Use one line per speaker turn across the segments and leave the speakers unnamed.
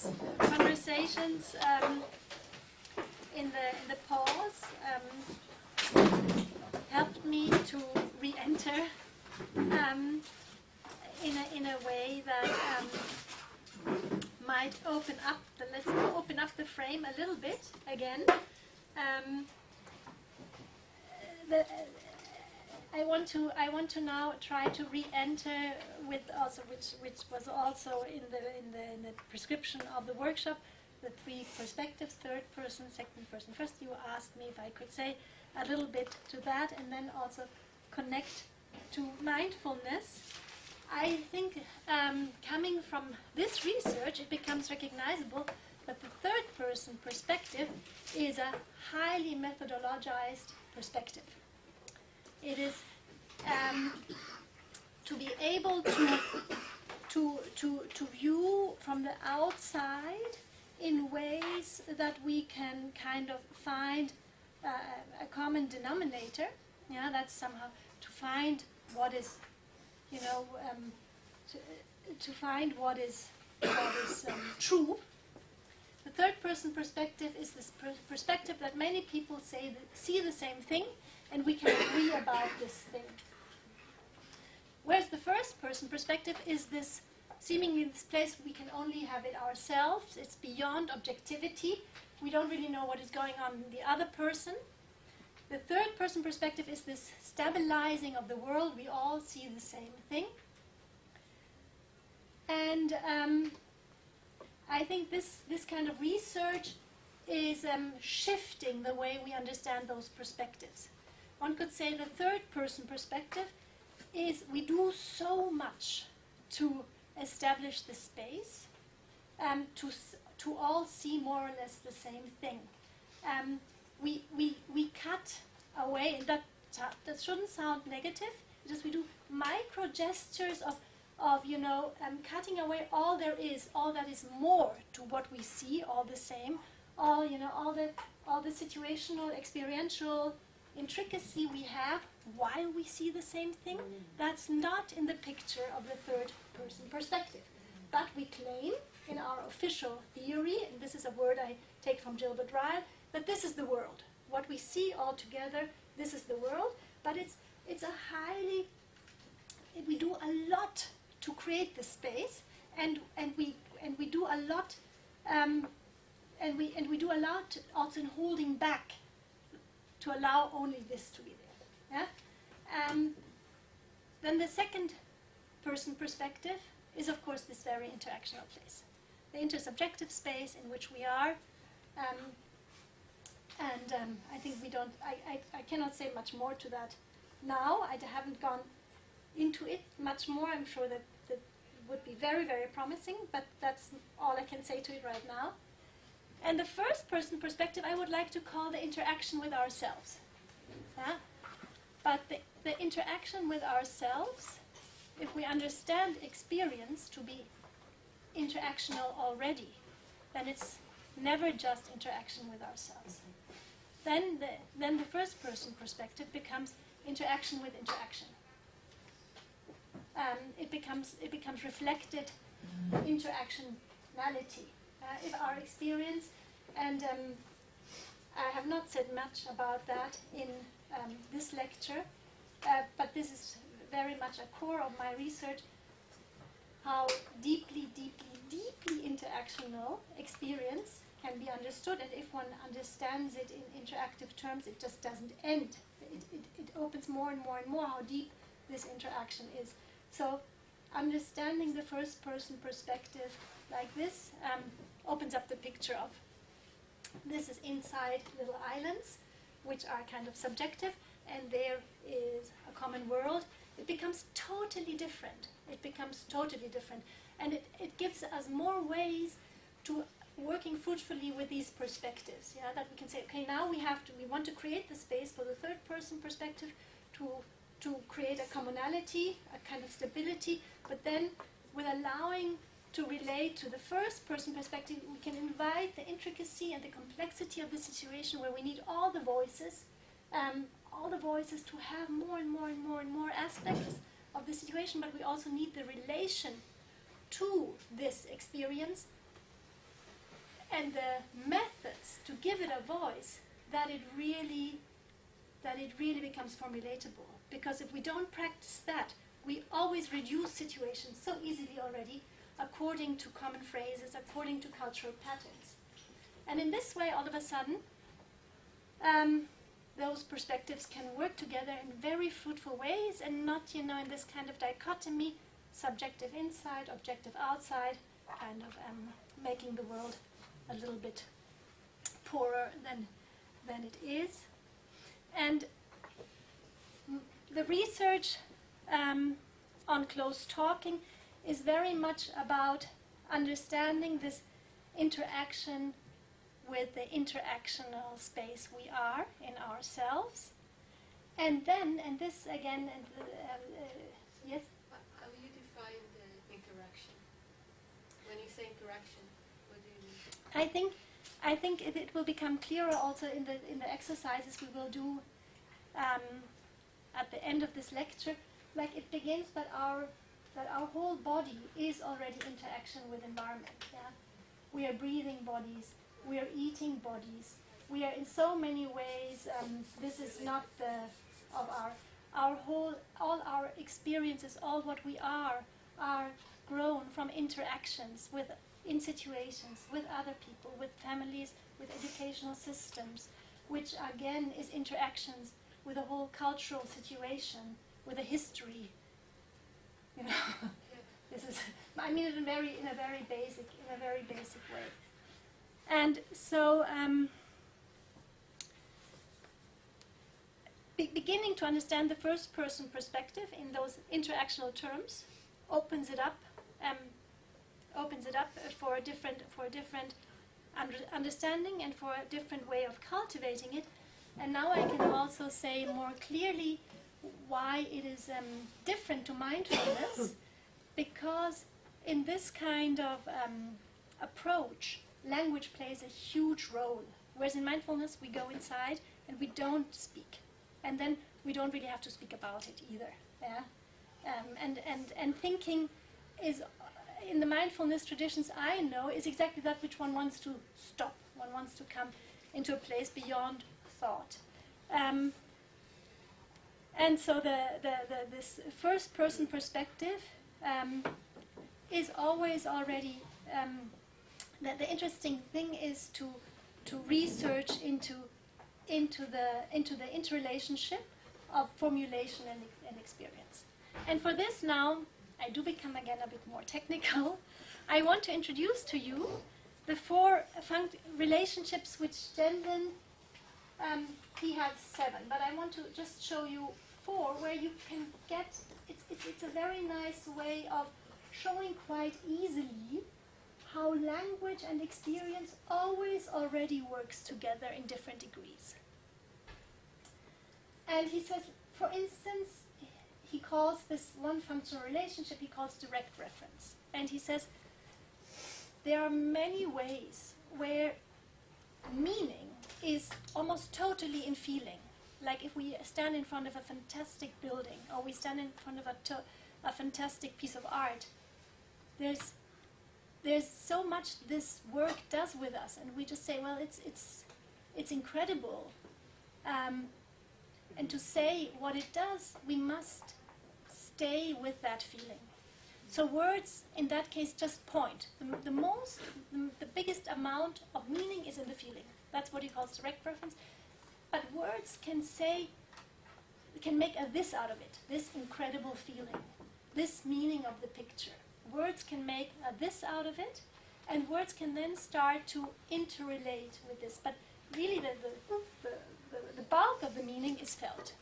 these conversations in the pause helped me to re-enter in a way that might open up let's open up the frame a little bit again. I want to now try to re-enter with also which was also in the prescription of the workshop, the three perspectives: third person, second person, first. You asked me if I could say a little bit to that, and then also connect to mindfulness. I think coming from this research, it becomes recognizable that the third person perspective is a highly methodologized perspective. It is to be able to view from the outside in ways that we can kind of find a common denominator. Yeah, that's somehow to find what is, you know, to find what is true. The third person perspective is this perspective that many people say that see the same thing, and we can agree about this thing. Whereas the first person perspective is this seemingly this place we can only have it ourselves. It's beyond objectivity. We don't really know what is going on in the other person. The third person perspective is this stabilizing of the world. We all see the same thing. And I think this kind of research is shifting the way we understand those perspectives. One could say the third person perspective is we do so much to establish the space, to all see more or less the same thing. We cut away, and that shouldn't sound negative, just we do micro gestures of you know, cutting away all there is, all that is more to what we see, all the same, all, you know, all the situational, experiential intricacy we have while we see the same thing. That's not in the picture of the third person perspective. But we claim in our official theory, and this is a word I take from Gilbert Ryle, that this is the world. What we see all together, this is the world, but it's a highly, we do a lot to create the space, and we do a lot, and we do a lot also in holding back to allow only this to be there. Yeah? Then the second person perspective is, of course, this very interactional place, the intersubjective space in which we are. I think we don't, I cannot say much more to that now. I haven't gone into it much more. I'm sure that would be very, very promising, but that's all I can say to it right now. And the first person perspective I would like to call the interaction with ourselves. Yeah? But the interaction with ourselves, if we understand experience to be interactional already, then it's never just interaction with ourselves. Then the first person perspective becomes interaction with interaction. It becomes reflected interactionality. If our experience, and I have not said much about that in this lecture, but this is very much a core of my research, how deeply, deeply, deeply interactional experience can be understood, and if one understands it in interactive terms, it just doesn't end. It opens more and more and more how deep this interaction is. So understanding the first person perspective like this opens up the picture of this is inside little islands, which are kind of subjective, and there is a common world. It becomes totally different. It becomes totally different. And it gives us more ways to working fruitfully with these perspectives. Yeah, that we can say, okay, now we want to create the space for the third person perspective to create a commonality, a kind of stability, but then with allowing to relate to the first person perspective, we can invite the intricacy and the complexity of the situation where we need all the voices to have more and more and more and more aspects of the situation, but we also need the relation to this experience and the methods to give it a voice, that it really becomes formulatable. Because if we don't practice that, we always reduce situations so easily already according to common phrases, according to cultural patterns. And in this way, all of a sudden, those perspectives can work together in very fruitful ways and not, in this kind of dichotomy, subjective inside, objective outside, kind of making the world a little bit poorer than it is. And the research on close talking is very much about understanding this interaction with the interactional space we are in ourselves. And then, and this again, and yes?
How do you define the interaction? When you say interaction, what do you mean?
I think it will become clearer also in the exercises we will do at the end of this lecture. Like it begins that our whole body is already interaction with environment. Yeah? We are breathing bodies. We are eating bodies. We are in so many ways. This is not all our experiences, all what we are grown from interactions in situations with other people, with families, with educational systems, which again is interactions with a whole cultural situation, with a history. This is, I mean it in a very basic way. And so beginning to understand the first person perspective in those interactional terms opens it up for a different understanding and for a different way of cultivating it. And now I can also say more clearly why it is different to mindfulness, because in this kind of approach, language plays a huge role. Whereas in mindfulness, we go inside and we don't speak. And then we don't really have to speak about it either. Yeah? And thinking is, in the mindfulness traditions I know, is exactly that which one wants to stop. One wants to come into a place beyond thought. And so this first person perspective is always already, the interesting thing is to research into the interrelationship of formulation and experience. And for this now, I do become again a bit more technical. I want to introduce to you the four relationships which Gendon, he has 7, but I want to just show you 4 where you can get, it's a very nice way of showing quite easily how language and experience always already works together in different degrees. And he says, for instance, he calls this one functional relationship, he calls direct reference. And he says, there are many ways where meaning is almost totally in feeling. Like if we stand in front of a fantastic building, or we stand in front of a fantastic piece of art, there's so much this work does with us, and we just say, well, it's incredible. And to say what it does, we must stay with that feeling. So words, in that case, just point. The biggest amount of meaning is in the feeling. That's what he calls direct reference. But words can make a this out of it, this incredible feeling, this meaning of the picture. Words can make a this out of it, and words can then start to interrelate with this. But really the bulk of the meaning is felt.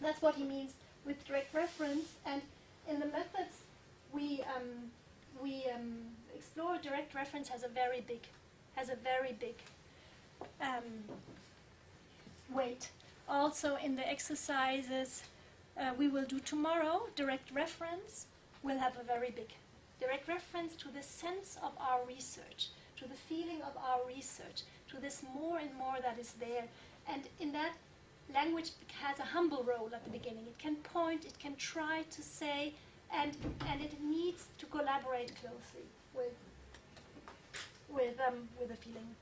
That's what he means with direct reference. And in the methods we explore, direct reference has a very big weight. Also in the exercises we will do tomorrow, direct reference will have a very big direct reference to the sense of our research, to the feeling of our research, to this more and more that is there. And in that, language has a humble role at the beginning. It can point, it can try to say, and it needs to collaborate closely with with a feeling.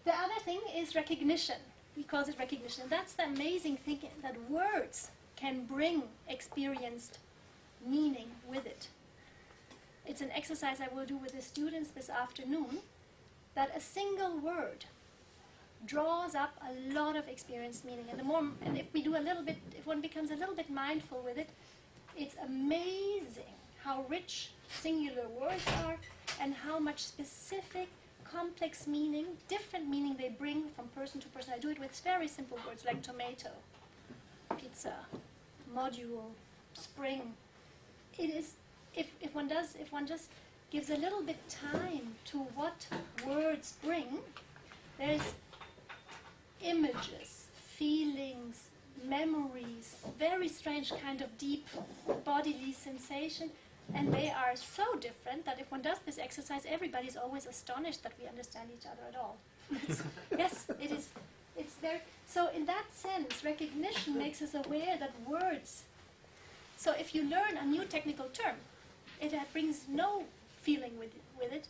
The other thing is recognition. We call it recognition. That's the amazing thing, that words can bring experienced meaning with it. It's an exercise I will do with the students this afternoon, that a single word draws up a lot of experienced meaning. And if we do a little bit, if one becomes a little bit mindful with it, it's amazing how rich singular words are and how much specific, complex meaning, different meaning they bring from person to person. I do it with very simple words like tomato, pizza, module, spring. It is, if one just gives a little bit time to what words bring, there's images, feelings, memories, very strange kind of deep bodily sensation, and they are so different that if one does this exercise, everybody's always astonished that we understand each other at all. Yes, it is. It's very, so in that sense, recognition makes us aware that words, so if you learn a new technical term, it brings no feeling with it.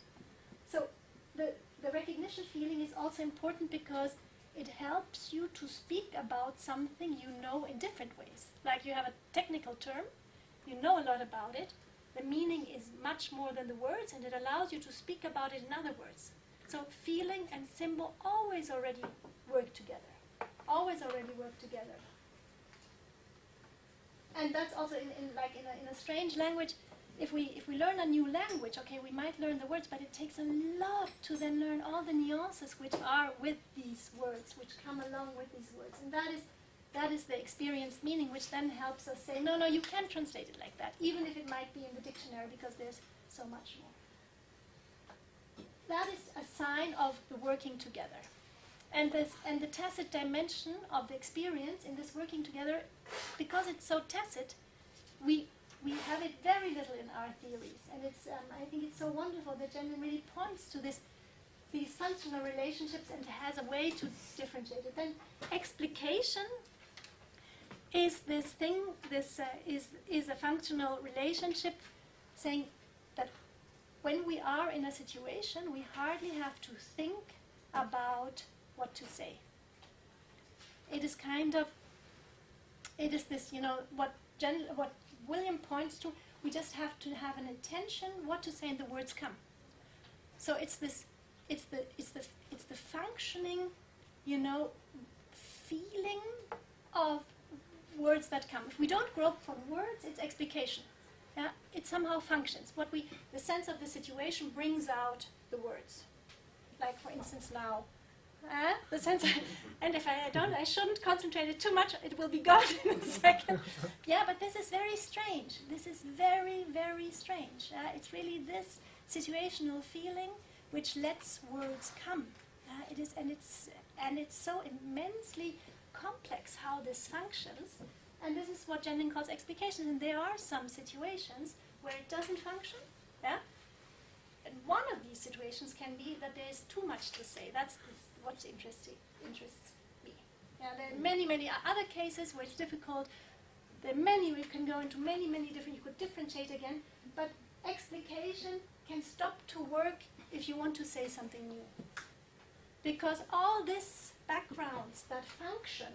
So the recognition feeling is also important because it helps you to speak about something you know in different ways. Like you have a technical term, you know a lot about it, the meaning is much more than the words, and it allows you to speak about it in other words. So feeling and symbol always already work together. Always already work together. And that's also in a strange language. If we learn a new language, okay, we might learn the words, but it takes a lot to then learn all the nuances which are with these words, which come along with these words. And that is the experienced meaning, which then helps us say, no, you can't translate it like that, even if it might be in the dictionary, because there's so much more. That is a sign of the working together. And the tacit dimension of the experience in this working together, because it's so tacit, we have it very little in our theories. And it's, I think it's so wonderful that Jen really points to these functional relationships and has a way to differentiate it. Then explication is this thing, is a functional relationship saying that when we are in a situation, we hardly have to think about what to say. It is kind of, it is this, what William points to, we just have to have an intention what to say and the words come. So it's this, it's the functioning, feeling of words that come. If we don't grope for words, it's explication. Yeah, it somehow functions. The sense of the situation brings out the words. Like for instance now, the sense, and if I shouldn't concentrate it too much, it will be gone in a second. Yeah, but this is very strange. This is very, very strange. It's really this situational feeling which lets words come. It is, and it's so immensely complex how this functions. And this is what Jending calls explication. And there are some situations where it doesn't function. Yeah. And one of these situations can be that there is too much to say. That's what interests me. Yeah, there are many, many other cases where it's difficult. There are many, we can go into many, many different, you could differentiate again, but explication can stop to work if you want to say something new. Because all these backgrounds that function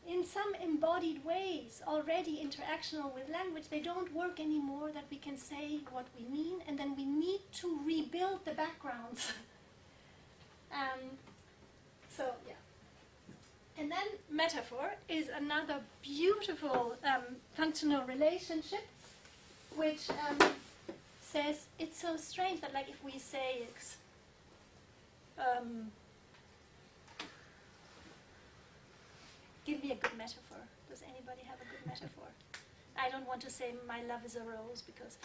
in some embodied ways, already interactional with language, they don't work anymore, that we can say what we mean, and then we need to rebuild the backgrounds. So, yeah. And then metaphor is another beautiful functional relationship, which says, it's so strange that like if we say, give me a good metaphor. Does anybody have a good metaphor? I don't want to say my love is a rose because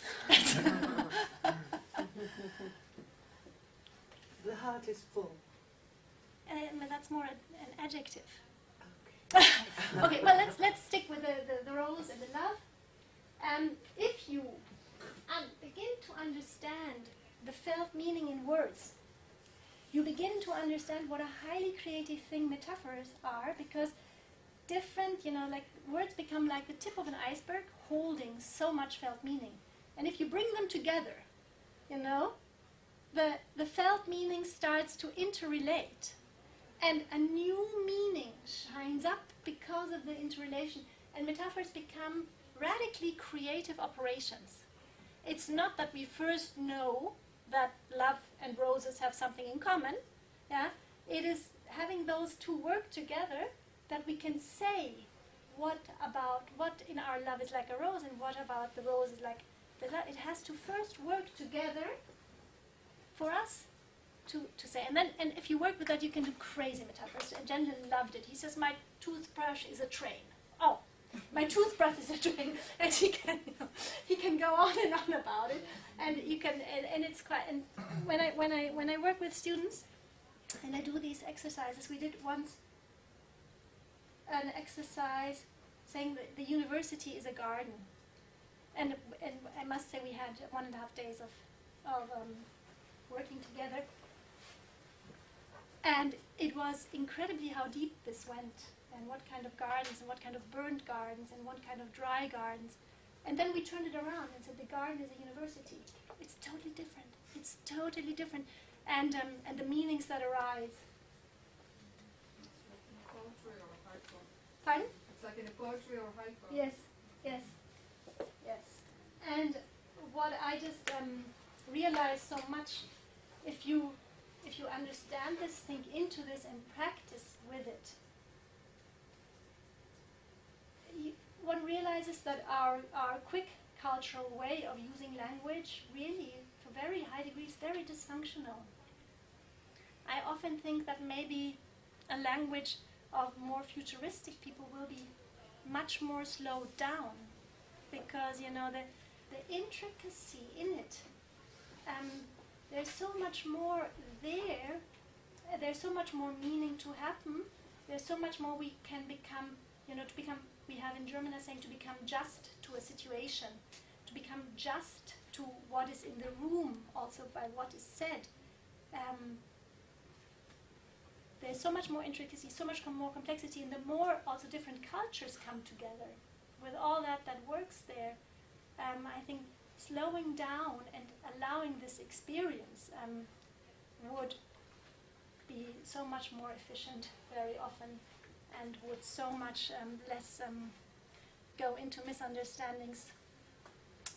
the heart is full.
That's more an adjective. Okay. Okay, well let's stick with the rose and the love. If you begin to understand the felt meaning in words, you begin to understand what a highly creative thing metaphors are, because different, like words become like the tip of an iceberg holding so much felt meaning. And if you bring them together, the felt meaning starts to interrelate. And a new meaning shines up because of the interrelation. And metaphors become radically creative operations. It's not that we first know that love and roses have something in common. Yeah? It is having those two work together that we can say what in our love is like a rose and what about the rose is like the love. It has to first work together for us to say. And if you work with that, you can do crazy metaphors. And Jen loved it. He says, my toothbrush is a train. Oh, my toothbrush is a train. And he can go on and on about it. And you can, and it's quite, and when I work with students and I do these exercises, we did once an exercise saying that the university is a garden. And I must say we had 1.5 days of working together. And it was incredibly how deep this went, and what kind of gardens, and what kind of burnt gardens, and what kind of dry gardens. And then we turned it around and said the garden is a university. It's totally different. It's totally different. And the meanings that arise. Pardon?
It's like in a poetry or haiku.
Yes, yes, yes. And what I just realized so much, if you understand this, think into this, and practice with it, one realizes that our quick cultural way of using language really, to very high degrees, is very dysfunctional. I often think that maybe a language of more futuristic people will be much more slowed down, because the intricacy in it, there's so much more there, there's so much more meaning to happen, there's so much more we can become, we have in German a saying, to become just to a situation, to become just to what is in the room, also by what is said. There's so much more intricacy, so much more complexity, and the more also different cultures come together with all that works there, I think slowing down and allowing this experience would be so much more efficient very often, and would so much less go into misunderstandings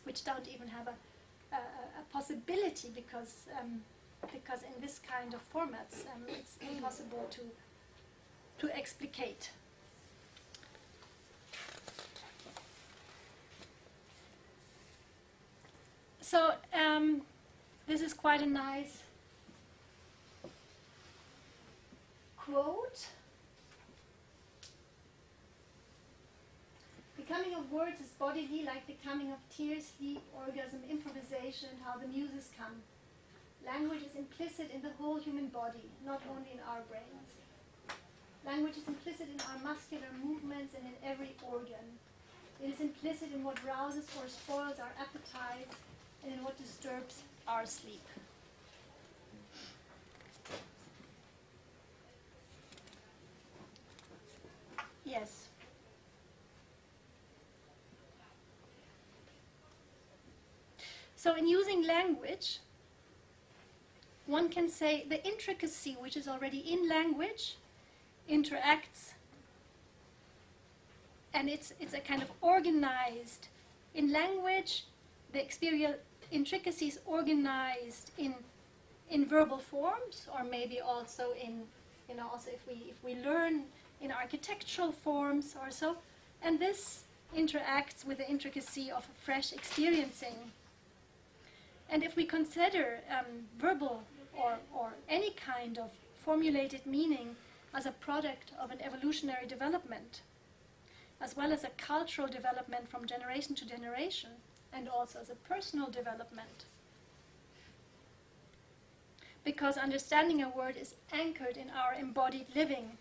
which don't even have a possibility, because in this kind of formats it's impossible to explicate. So this is quite a nice quote. The coming of words is bodily, like the coming of tears, sleep, orgasm, improvisation, and how the muses come. Language is implicit in the whole human body, not only in our brains. Language is implicit in our muscular movements and in every organ. It is implicit in what rouses or spoils our appetites, and in what disturbs our sleep. Yes. So in using language, one can say the intricacy which is already in language interacts, and it's a kind of organized. In language, the experiential intricacy is organized in verbal forms, or maybe also in, also if we learn in architectural forms or so, and this interacts with the intricacy of fresh experiencing. And if we consider verbal or any kind of formulated meaning as a product of an evolutionary development, as well as a cultural development from generation to generation, and also as a personal development, because understanding a word is anchored in our embodied living,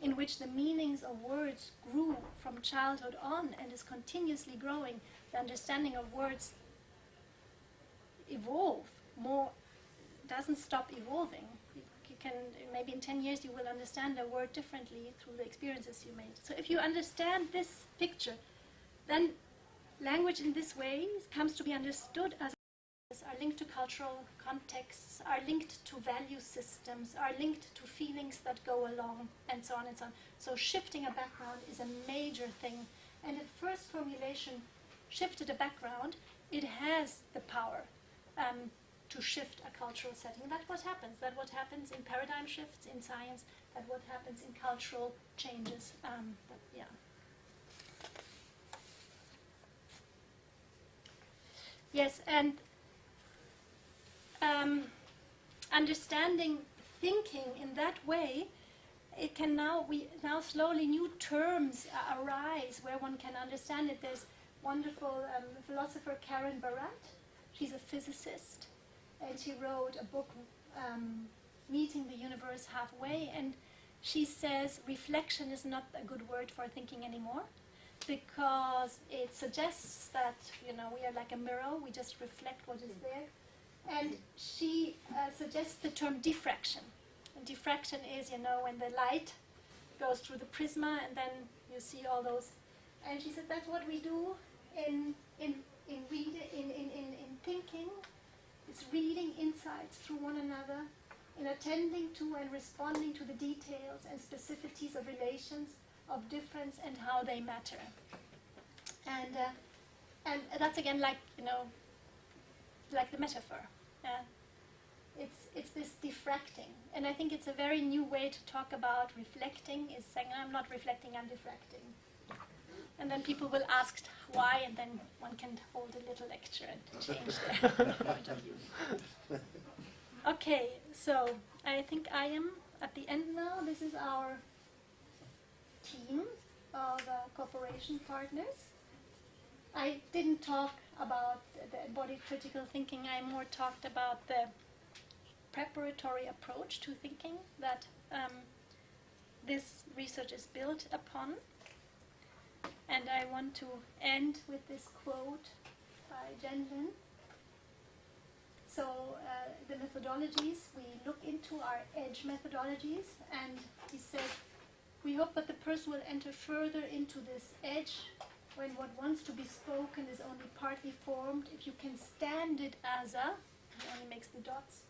in which the meanings of words grew from childhood on and is continuously growing. The understanding of words evolve more doesn't stop evolving. You can, maybe in 10 years you will understand a word differently through the experiences you made. So if you understand this picture, then language in this way comes to be understood as are linked to cultural contexts, are linked to value systems, are linked to feelings that go along, and so on and so on. So shifting a background is a major thing. And if first formulation shifted a background, it has the power to shift a cultural setting. That's what happens. That's what happens in paradigm shifts in science. That's what happens in cultural changes. Yeah. Yes, and understanding thinking in that way, it can now slowly new terms arise where one can understand it. There's wonderful philosopher Karen Barat. She's a physicist, and she wrote a book, Meeting the Universe Halfway, and she says reflection is not a good word for thinking anymore, because it suggests that, you know, we are like a mirror, we just reflect what is there. And she suggests the term diffraction. And diffraction is, you know, when the light goes through the prisma and then you see all those. And she said that's what we do in thinking. It's reading insights through one another, in attending to and responding to the details and specificities of relations, of difference, and how they matter. And that's again like, you know, like the metaphor. It's this diffracting. And I think it's a very new way to talk about reflecting, is saying, I'm not reflecting, I'm diffracting. And then people will ask why, and then one can hold a little lecture and change their point of view. Okay, so I think I am at the end now. This is our team of cooperation partners. I didn't talk about the embodied critical thinking. I more talked about the preparatory approach to thinking that this research is built upon. And I want to end with this quote by Jen. So the methodologies we look into are edge methodologies, and he says, we hope that the person will enter further into this edge when what wants to be spoken is only partly formed. If you can stand it as a, he only makes the dots,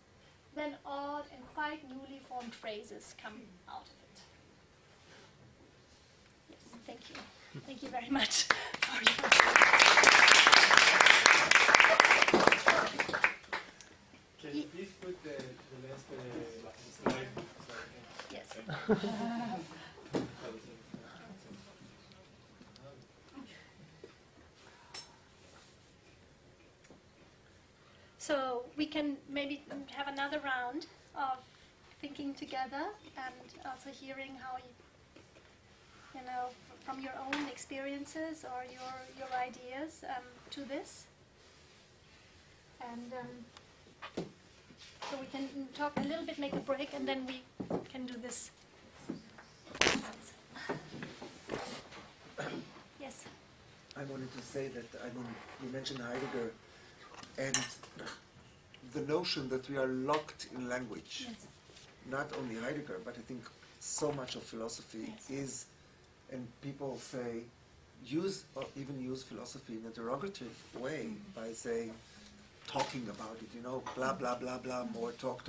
then odd and quite newly formed phrases come out of it. Yes, thank you. Thank you very much for your
Can you please put the last slide?
Yes. So we can maybe have another round of thinking together and also hearing how you know, from your own experiences or your ideas to this. And so we can talk a little bit, make a break, and then we can do this. Yes?
I wanted to say that, I mean, you mentioned Heidegger, and the notion that we are locked in language.
Yes.
Not only Heidegger, but I think so much of philosophy is, and people say, use philosophy in a derogative way by saying, talking about it, you know, blah, blah, blah, blah, more talk.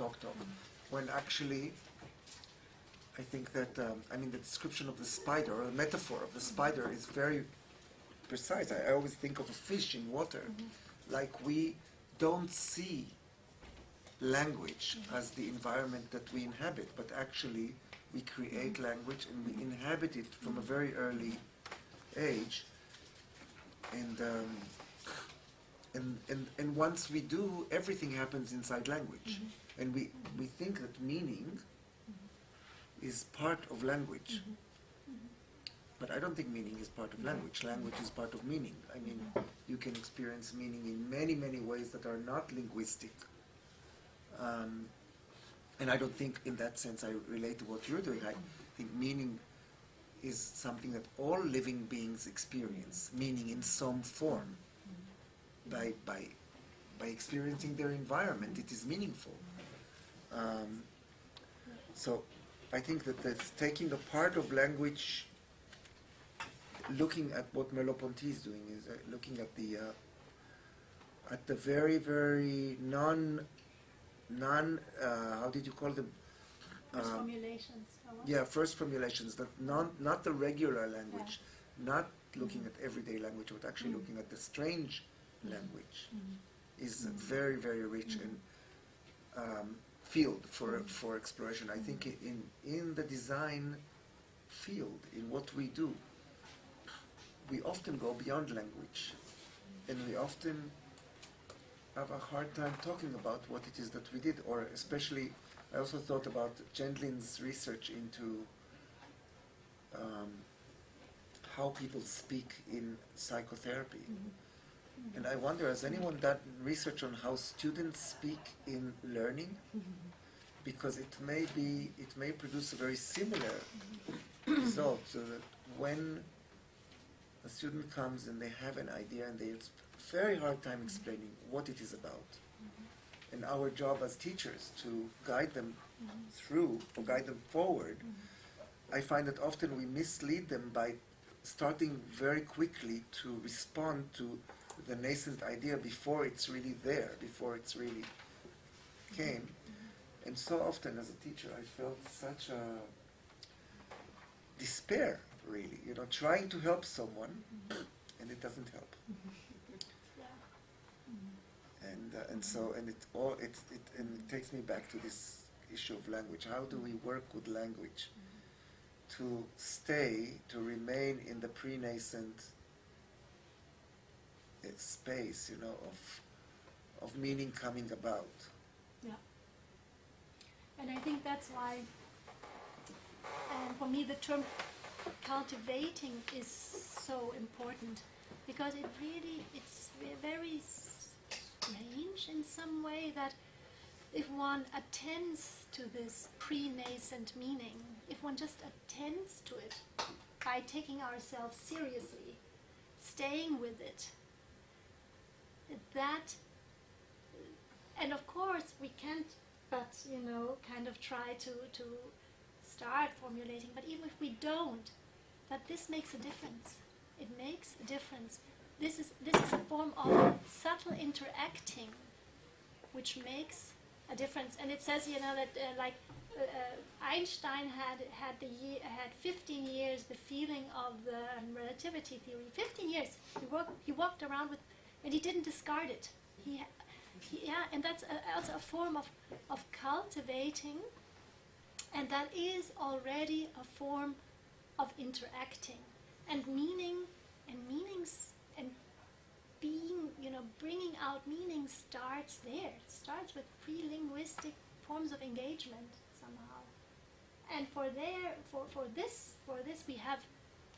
When actually, I think that, I mean, the description of the spider, or the metaphor of the spider is very precise. I always think of a fish in water. Like we don't see language as the environment that we inhabit, but actually we create language and we inhabit it from a very early age. And once we do, everything happens inside language. And we think that meaning is part of language. But I don't think meaning is part of language. Language is part of meaning. I mean, you can experience meaning in many, many ways that are not linguistic. And I don't think in that sense I relate to what you're doing. I think meaning is something that all living beings experience, meaning in some form. By experiencing their environment, it is meaningful. So I think that that's taking a part of language, looking at what Merleau-Ponty is doing, is looking at the very, very how did you call them?
First formulations. Or what?
Yeah, first formulations, not the regular language, not looking at everyday language, but actually looking at the strange language, is very, very rich and field for exploration. I think in the design field, in what we do, we often go beyond language, and we often have a hard time talking about what it is that we did, or especially, I also thought about Gendlin's research into how people speak in psychotherapy. And I wonder, has anyone done research on how students speak in learning? Because it may produce a very similar result, so that when a student comes and they have an idea and they have a very hard time explaining what it is about. And our job as teachers to guide them through, or guide them forward, I find that often we mislead them by starting very quickly to respond to the nascent idea before it's really there, before it's really came. And so often as a teacher I felt such a despair, really, trying to help someone, and it doesn't help. And it takes me back to this issue of language. How do we work with language to remain in the pre-nascent space, of meaning coming about?
Yeah. And I think that's why, for me, the term cultivating is so important, because it's very strange in some way that if one attends to this pre-nascent meaning, if one just attends to it by taking ourselves seriously, staying with it, and of course we can't but kind of try to start formulating, but even if we don't, that this makes a difference. It makes a difference. This is a form of subtle interacting which makes a difference. And it says that Einstein had 15 years the feeling of the relativity theory. 15 years he walked around with, and he didn't discard it. And that's also a form of cultivating, and that is already a form of interacting, and meanings and being, bringing out meaning starts there. It starts with pre-linguistic forms of engagement somehow. And for this we have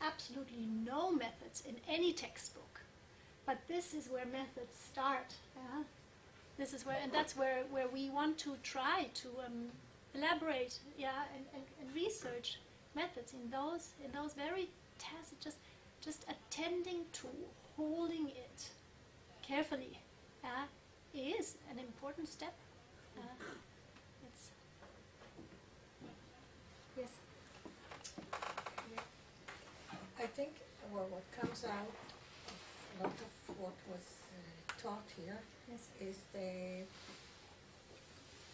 absolutely no methods in any textbook. But this is where methods start. This is where, and that's where we want to try to elaborate, and research methods in those very tacit, just attending to, holding it carefully, is an important step. Yes.
I think what comes out of a lot of what was taught here is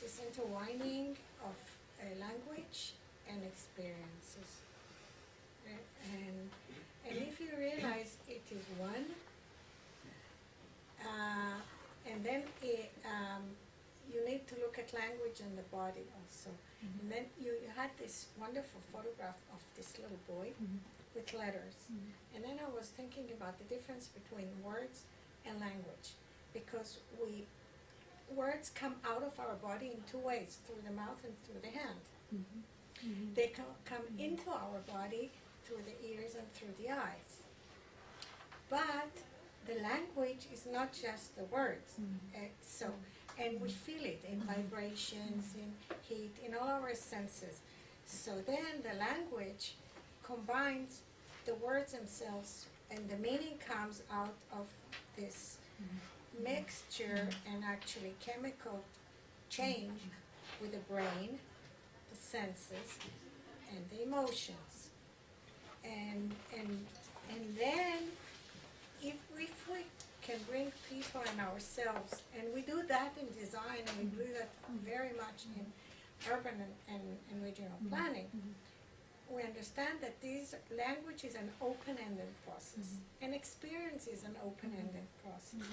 this intertwining of language and experiences. And if you realize it is one, and then you need to look at language and the body also. And then you had this wonderful photograph of this little boy with letters. And then I was thinking about the difference between words and language, because words come out of our body in two ways, through the mouth and through the hand. They come into our body through the ears and through the eyes. But the language is not just the words. And we feel it in vibrations, in heat, in all our senses. So then the language combines the words themselves, and the meaning comes out of this mixture and actually chemical change with the brain, the senses, and the emotions. And then if we can bring people and ourselves, and we do that in design, and we do that very much in urban and regional planning, we understand that this language is an open-ended process, and experience is an open-ended process.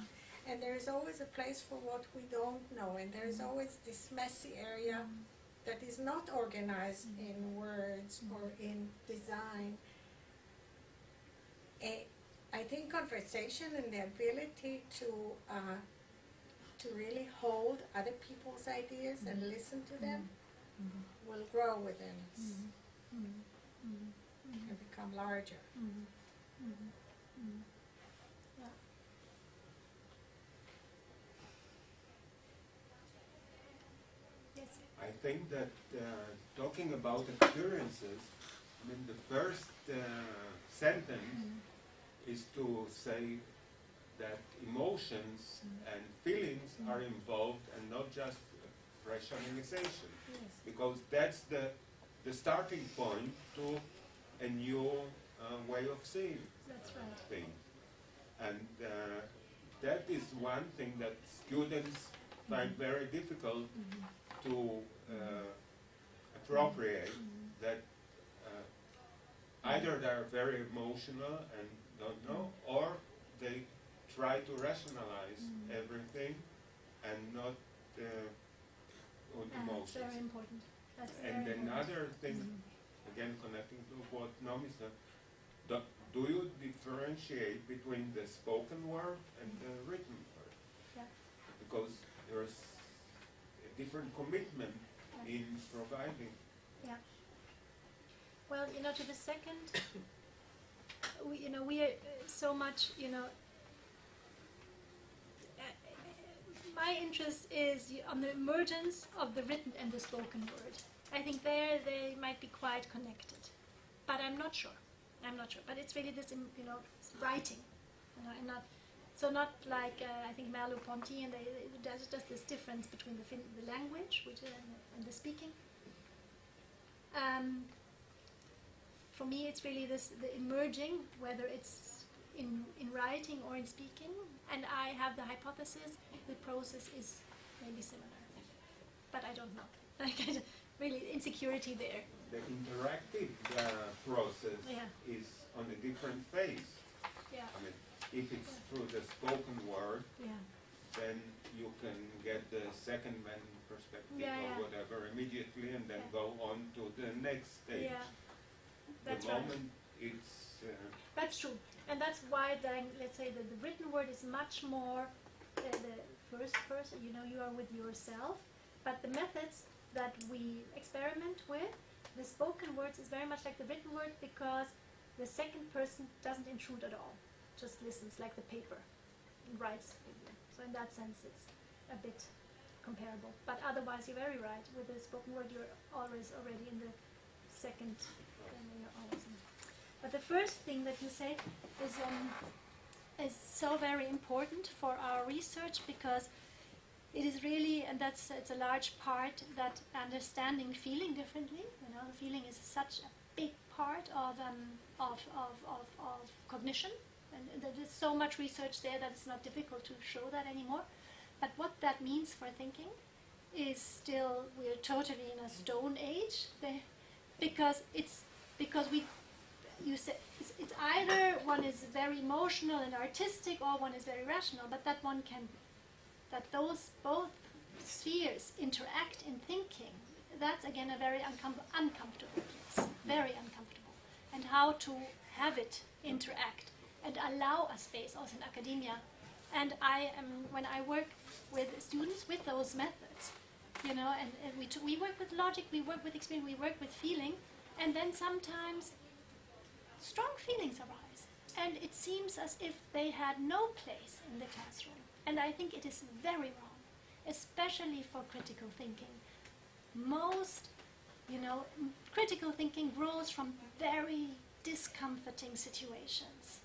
And there is always a place for what we don't know, and there is always this messy area that is not organized in words or in design. I think conversation and the ability to really hold other people's ideas and listen to them will grow within us and become larger.
I think that talking about experiences, I mean, the first sentence is to say that emotions and feelings are involved and not just rationalization, because that's the starting point to a new way of seeing things. And that is one thing that students find very difficult to appropriate, that either they're very emotional and don't know, or they try to rationalize everything and not on emotions.
That's very important. That's
And
very
another thing, again connecting to what Naomi said, do you differentiate between the spoken word and the written word?
Yeah.
Because there's a different commitment in providing.
Yeah. Well, to the second, we are so much, my interest is on the emergence of the written and the spoken word. I think they might be quite connected, but I'm not sure. But it's really this, writing, and not like I think Merleau-Ponty, and there's just this difference between the language, and the speaking. For me, it's really the emerging, whether it's in writing or in speaking, and I have the hypothesis the process is maybe similar, but I don't know. Like, really, insecurity there.
The interactive process is on a different phase.
Yeah.
I mean, if it's through the spoken word, then you can get the second-man perspective or whatever immediately, and then go on to the next stage.
Yeah. That's
the
right.
moment it's...
That's true. And that's why, let's say, that the written word is much more the first person, you are with yourself, but the methods that we experiment with, the spoken words is very much like the written word, because the second person doesn't intrude at all, just listens like the paper and writes with you. So in that sense, it's a bit comparable. But otherwise, you're very right. With the spoken word, you're always already in the second, you're always in. But the first thing that you say is so very important for our research, because it is really, and it's a large part, that understanding feeling differently. The feeling is such a big part of cognition, and there is so much research there that it's not difficult to show that anymore. But what that means for thinking is still, we're totally in a stone age, because it's either one is very emotional and artistic, or one is very rational, but that those both spheres interact in thinking, that's again a very uncomfortable place, very uncomfortable. And how to have it interact and allow a space, also in academia. And when I work with students with those methods, and we work with logic, we work with experience, we work with feeling, and then sometimes strong feelings arise, and it seems as if they had no place in the classroom. And I think it is very wrong, especially for critical thinking. Most, critical thinking grows from very discomforting situations,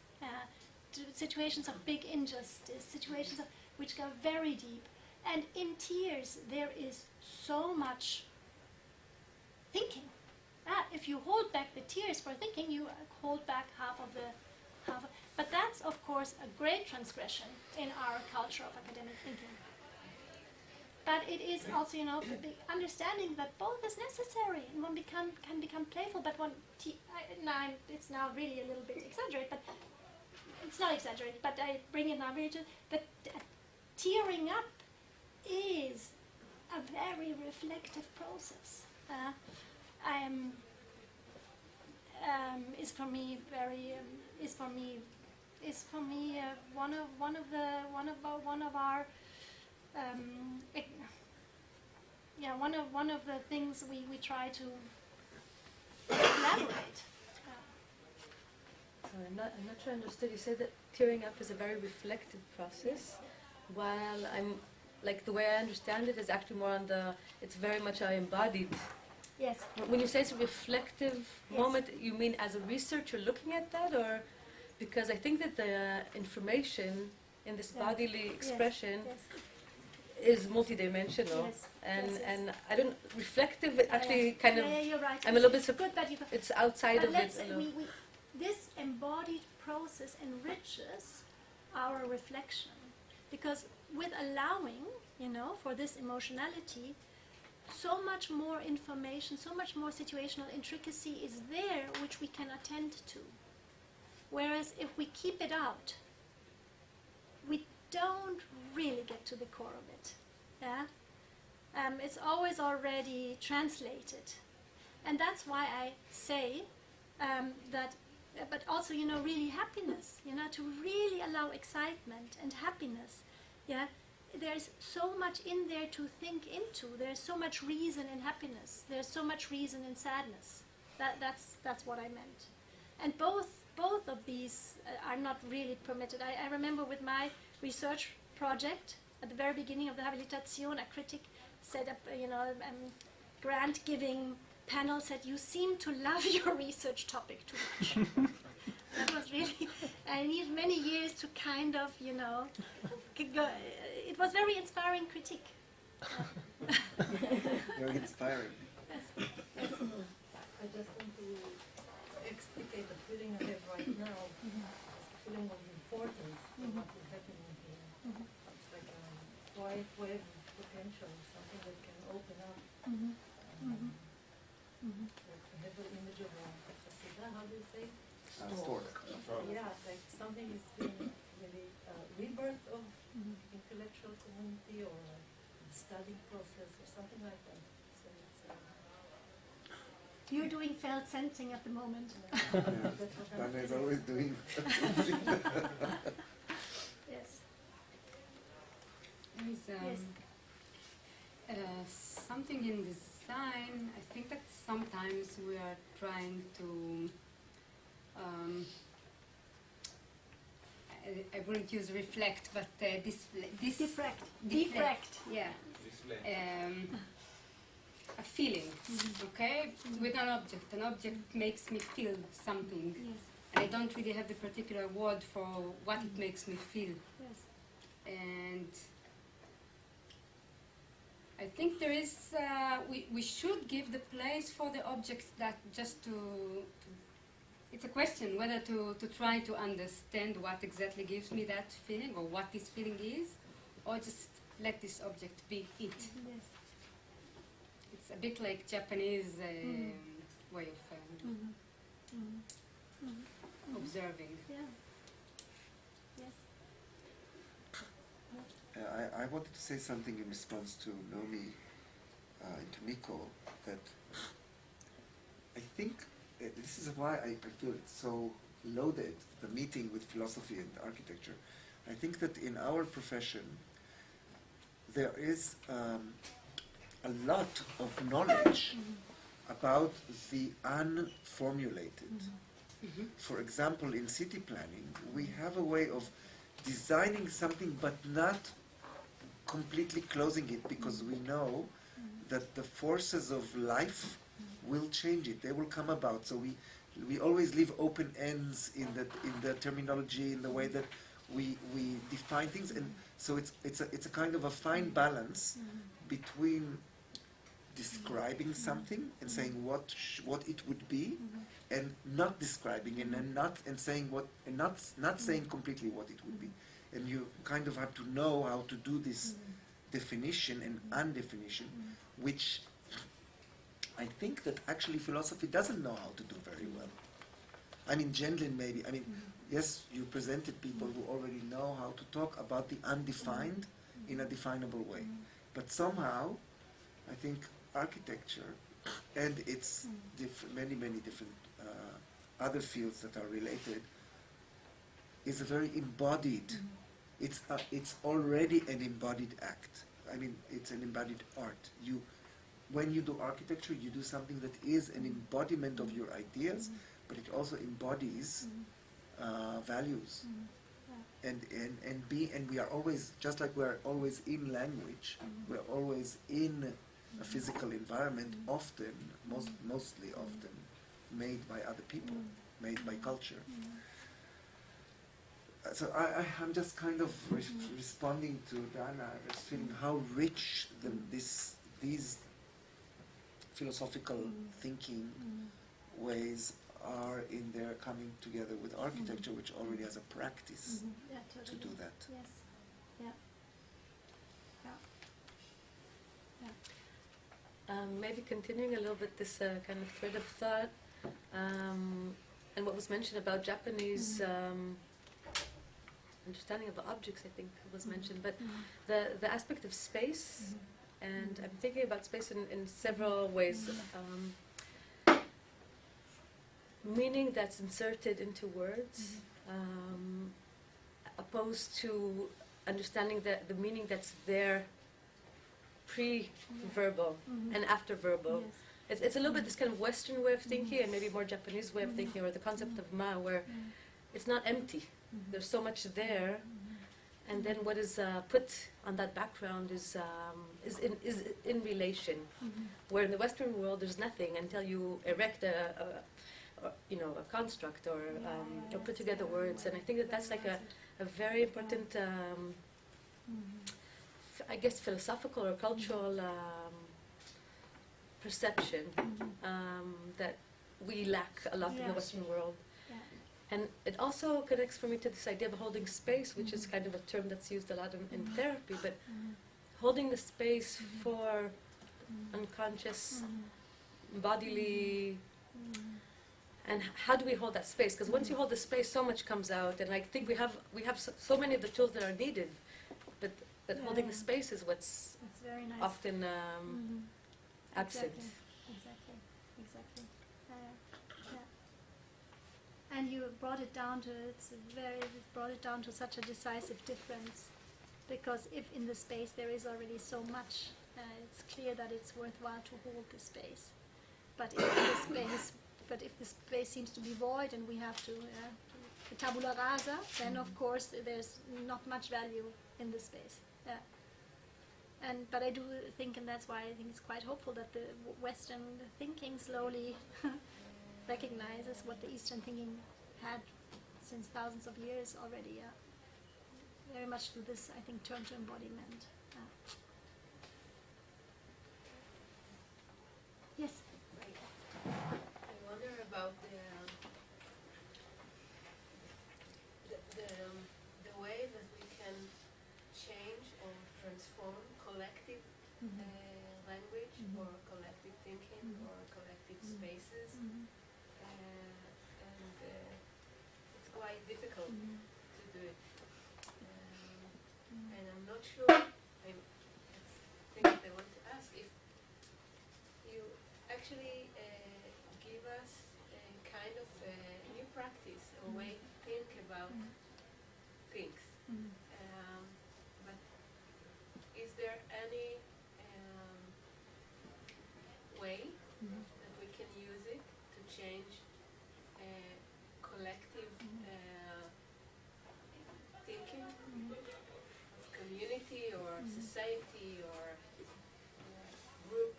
situations of big injustice, situations which go very deep. And in tears, there is so much thinking. If you hold back the tears for thinking, you hold back half. But that's, of course, a great transgression in our culture of academic thinking. But it is also, the understanding that both is necessary, and one can become playful. But it's now really a little bit exaggerated, but it's not exaggerated. But I bring it now really to that tearing up is a very reflective process. Is for me very one of the things we try to elaborate.
I'm not sure I understood. You said that tearing up is a very reflective process, while I'm like the way I understand it is actually more on it's very much embodied.
Yes.
When you say it's a reflective moment, you mean as a researcher looking at that, or because I think that the information in this bodily expression is multidimensional, and I don't reflective actually kind of.
You're right.
I'm a little bit
good that you.
It's outside
but
of
let's
it.
say this embodied process enriches our reflection, because with allowing, for this emotionality, so much more information, so much more situational intricacy is there which we can attend to. Whereas if we keep it out, we don't really get to the core of it. Yeah? It's always already translated. And that's why I say that, but also, really happiness, to really allow excitement and happiness. Yeah? There's so much in there to think into. There's so much reason in happiness. There's so much reason in sadness. That's what I meant. And both of these are not really permitted. I remember with my research project at the very beginning of the habilitation, a critic set up, grant-giving panel said, "You seem to love your research topic too much." That was really, I needed many years to kind of, it was very inspiring critique.
Very inspiring.
Yes.
I just want to explicate the feeling I have right now. It's the feeling of importance of what is happening here. It's like a quiet wave of potential, something that can open up. Like I have an image of a how do you say?
Stork.
Yeah, like something is being really rebirth of intellectual community or a study process or something like that. So it's,
You're doing felt sensing at the moment.
Dana is always doing.
Yes.
There's something in design. I think that sometimes we are trying to I wouldn't use reflect, but this
Diffract.
yeah, a feeling, okay, with an object. An object makes me feel something.
Yes.
I don't really have the particular word for what it makes me feel.
Yes.
And I think there is, we should give the place for the objects that just to it's a question whether to try to understand what exactly gives me that feeling or what this feeling is, or just let this object be it.
Yes.
It's a bit like Japanese way of observing.
Yeah. Yes.
I wanted to say something in response to Naomi and to Miko, that I think this is why I feel it's so loaded, the meeting with philosophy and architecture. I think that in our profession there is a lot of knowledge about the unformulated. For example, in city planning, we have a way of designing something but not completely closing it, because we know that the forces of life will change it. They will come about. So we always leave open ends in the terminology, in the way that we define things, and so it's a kind of a fine balance between describing something and saying what it would be, and not describing and saying what and not saying completely what it would be, and you kind of have to know how to do this definition and undefinition, which I think that actually philosophy doesn't know how to do very well. I mean, Gendlin maybe. I mean, yes, you presented people who already know how to talk about the undefined in a definable way. But somehow, I think architecture and its many different other fields that are related is a very embodied. It's already an embodied act. I mean, it's an embodied art. When you do architecture, you do something that is an embodiment of your ideas, but it also embodies values. And we are always, just like we are always in language, we are always in a physical environment, often, mostly often, made by other people, made by culture. So I'm just kind of responding to Dana, just feeling how rich these philosophical thinking ways are in their coming together with architecture, which already has a practice
Yeah, totally.
to do that.
Yes. Yeah.
Maybe continuing a little bit this kind of thread of thought, and what was mentioned about Japanese understanding of the objects, I think was mentioned, but the aspect of space, and I'm thinking about space in several ways. Meaning that's inserted into words, opposed to understanding the meaning that's there pre-verbal and after-verbal.
Yes.
It's a little bit this kind of Western way of thinking and maybe more Japanese way of thinking, or the concept of ma, where it's not empty. There's so much there, and then what is put on that background is in relation. Where in the Western world there's nothing until you erect a construct or put together words, and I think that's like a very important, I guess, philosophical or cultural perception that we lack a lot in the Western world. And it also connects for me to this idea of holding space, which is kind of a term that's used a lot in therapy, but holding the space for unconscious, bodily, and how do we hold that space? Because once you hold the space, so much comes out, and I think we have so many of the tools that are needed, but holding the space is what's
very nice.
often absent.
Exactly. And you brought it down to such a decisive difference, because if in the space there is already so much, it's clear that it's worthwhile to hold the space. But if the space seems to be void and we have to tabula rasa, then of course there's not much value in the space. But I do think, and that's why I think it's quite hopeful that the Western thinking slowly recognizes what the Eastern thinking had since thousands of years already. Very much through this, I think, turn to embodiment. Yes.
I wonder about the way that we can change or transform collective language or collective thinking or collective spaces, and it's quite difficult to do it. And I'm not sure. I think that I want to ask if you actually give us a kind of new practice, a way to think about things. But is there any way that we can use it to change collective thinking of community or society or group?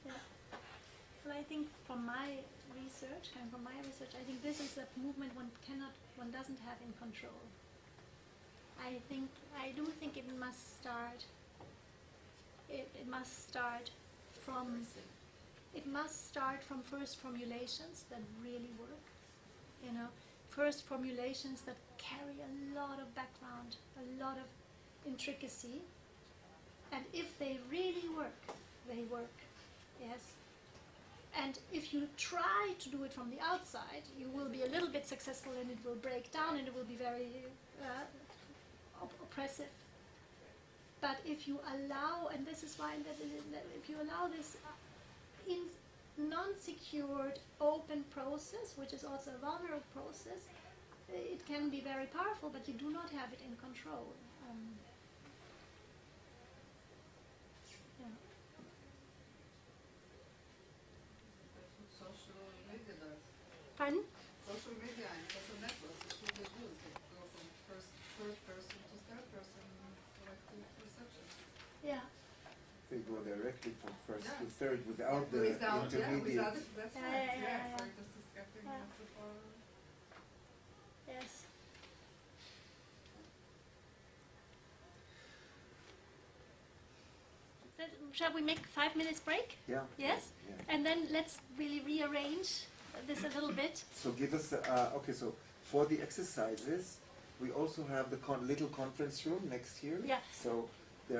Well, I think from my research, I think this is a movement one doesn't have in control. I do think it must start it must start from first formulations that really work, you know, first formulations that carry a lot of background, a lot of intricacy, and if they really work, they work, yes. And if you try to do it from the outside, you will be a little bit successful and it will break down and it will be very oppressive. But if you allow, and this is why if you allow this in non-secured open process, which is also a vulnerable process, it can be very powerful, but you do not have it in control. Yeah.
Social media does.
Pardon?
Social media and social networks, it's what they do. They go from third person to third person collective perception.
Yeah.
They go directly from first
Yeah.
to third without the intermediate.
Without it, that's right.
Yeah.
So just escaping lots of
Yes. Shall we make 5 minutes break?
Yeah.
Yes?
Yeah.
And then let's really rearrange this a little bit.
So give us, okay, so for the exercises, we also have the little conference room next here.
Yeah.
So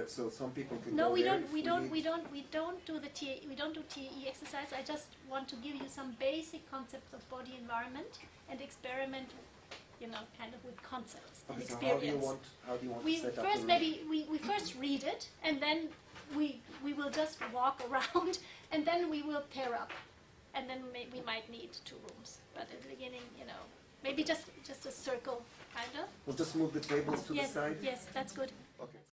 so some people can
No,
go
we
there
don't.
if
We don't.
need.
We don't do the TAE. We don't do TAE exercise. I just want to give you some basic concepts of body environment and experiment, you know, kind of with concepts and
Okay, so
experience.
how do you want
We
to set up
first
the room?
maybe we first read it and then we will just walk around and then we will pair up and then we might need 2 rooms. But at the beginning, you know, maybe just a circle kind of.
We'll just move the tables to
Yes.
the side.
Yes, that's good.
Okay.